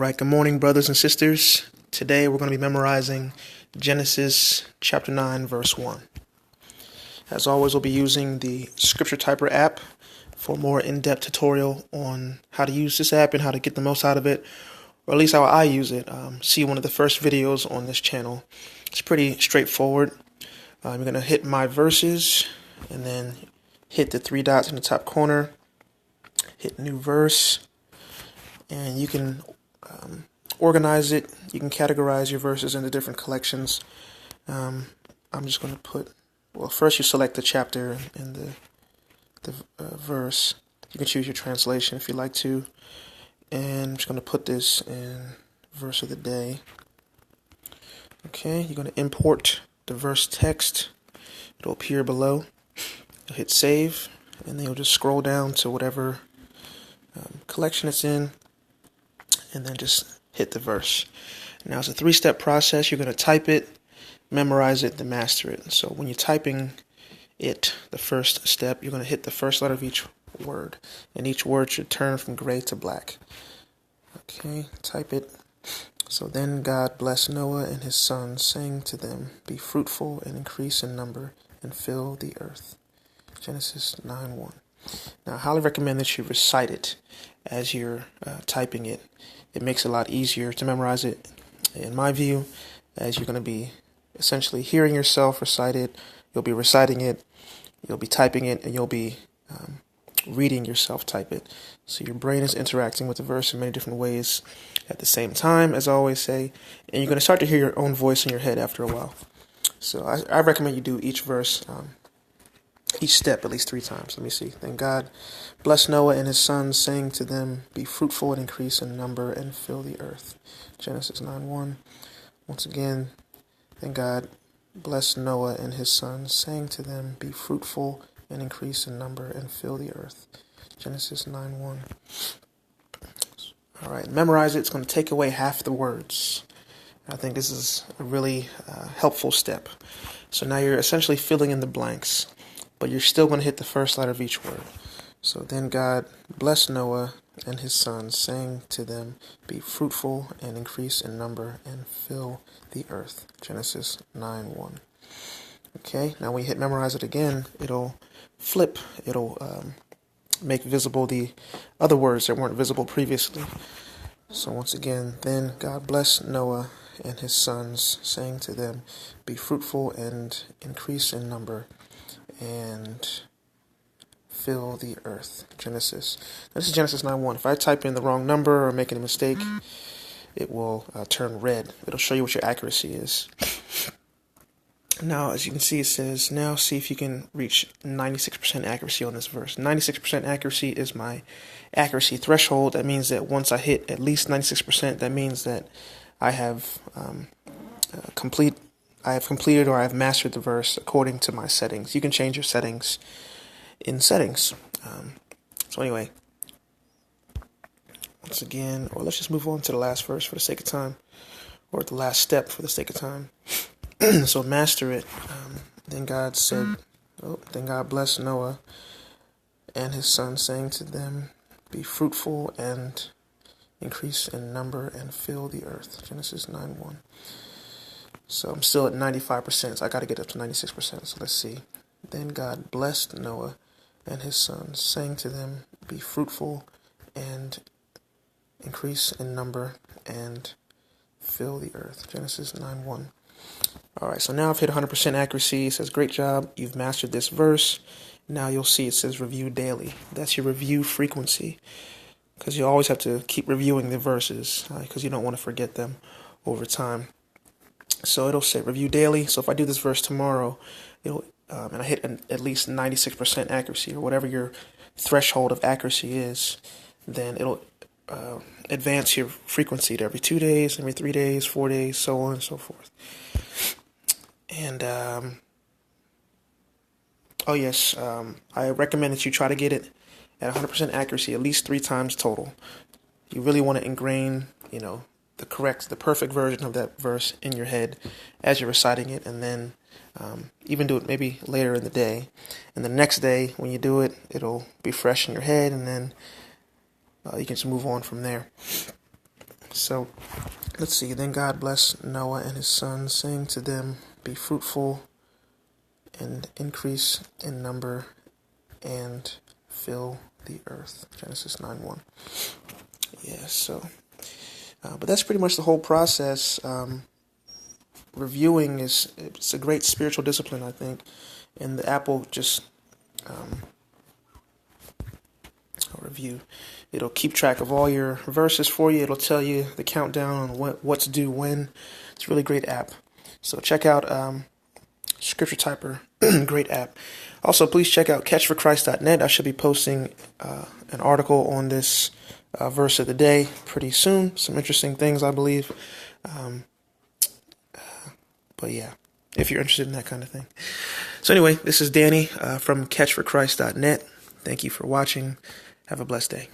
right, good morning, brothers and sisters. Today we're going to be memorizing Genesis chapter 9, verse 1. As always, we'll be using the Scripture Typer app for a more in-depth tutorial on how to use this app and how to get the most out of it, or at least how I use it. See one of the first videos on this channel. It's pretty straightforward. You're going to hit My Verses and then hit the three dots in the top corner, hit New Verse, and you can organize it. You can categorize your verses into different collections. I'm just going to put, well, first you select the chapter and the verse. You can choose your translation if you like to. And I'm just going to put this in verse of the day. Okay, you're going to import the verse text. It'll appear below. You'll hit save, and then you'll just scroll down to whatever collection it's in, and then just hit the verse. Now it's a three-step process. You're going to type it, memorize it, then master it. So when you're typing it, the first step, you're going to hit the first letter of each word, and each word should turn from gray to black. Okay, type it. So then God blessed Noah and his sons, saying to them, "Be fruitful and increase in number and fill the earth." Genesis 9:1. Now I highly recommend that you recite it as you're typing it. It makes it a lot easier to memorize it, in my view, as you're going to be essentially hearing yourself recite it. You'll be reciting it, you'll be typing it, and you'll be reading yourself type it. So your brain is interacting with the verse in many different ways at the same time, as I always say, and you're going to start to hear your own voice in your head after a while. So I recommend you do each verse, each step at least 3 times. Let me see. Then God blessed Noah and his sons, saying to them, "Be fruitful and increase in number and fill the earth." Genesis 9:1. Once again, then God blessed Noah and his sons, saying to them, "Be fruitful and increase in number and fill the earth." Genesis 9:1. All right, memorize it. It's going to take away half the words. I think this is a really helpful step. So now you're essentially filling in the blanks, but you're still going to hit the first letter of each word. So then God blessed Noah and his sons, saying to them, "Be fruitful and increase in number and fill the earth." Genesis 9:1. Okay, now when you hit memorize it again, it'll flip. It'll make visible the other words that weren't visible previously. So once again, then God blessed Noah and his sons, saying to them, "Be fruitful and increase in number and fill the earth." Genesis. Now, this is Genesis 9:1. If I type in the wrong number or make a mistake, it will turn red. It'll show you what your accuracy is. Now, as you can see, it says, now see if you can reach 96% accuracy on this verse. 96% accuracy is my accuracy threshold. That means that once I hit at least 96%, that means that I have completed or I have mastered the verse according to my settings. You can change your settings in settings. So anyway, once again, or let's just move on to the last verse for the sake of time, or the last step for the sake of time. So master it. Then God blessed Noah and his sons, saying to them, "Be fruitful and increase in number and fill the earth." Genesis 9:1. So I'm still at 95%, so I got to get up to 96%. So let's see. Then God blessed Noah and his sons, saying to them, "Be fruitful and increase in number and fill the earth." Genesis 9:1. All right, so now I've hit 100% accuracy. It says, "Great job. You've mastered this verse." Now you'll see it says review daily. That's your review frequency, because you always have to keep reviewing the verses because you don't want to forget them over time. So it'll say review daily. So if I do this verse tomorrow, it'll and I hit at least 96% accuracy, or whatever your threshold of accuracy is, then it'll advance your frequency to every 2 days, every 3 days, 4 days, so on and so forth. And I recommend that you try to get it at 100% accuracy at least 3 times total. You really want to ingrain, the perfect version of that verse in your head as you're reciting it, and then even do it maybe later in the day. And the next day when you do it, it'll be fresh in your head, and then you can just move on from there. So let's see. Then God blessed Noah and his sons, saying to them, "Be fruitful and increase in number and fill the earth." Genesis 9:1. Yeah, so, but that's pretty much the whole process. Reviewing it's a great spiritual discipline, I think, and the app will just review. It'll keep track of all your verses for you. It'll tell you the countdown on what's due when. It's a really great app. So check out Scripture Typer. Great app. Also, please check out CatchForChrist.net. I should be posting an article on this verse of the day pretty soon. Some interesting things, I believe. But yeah, if you're interested in that kind of thing. So anyway, this is Danny from CatchForChrist.net. Thank you for watching. Have a blessed day.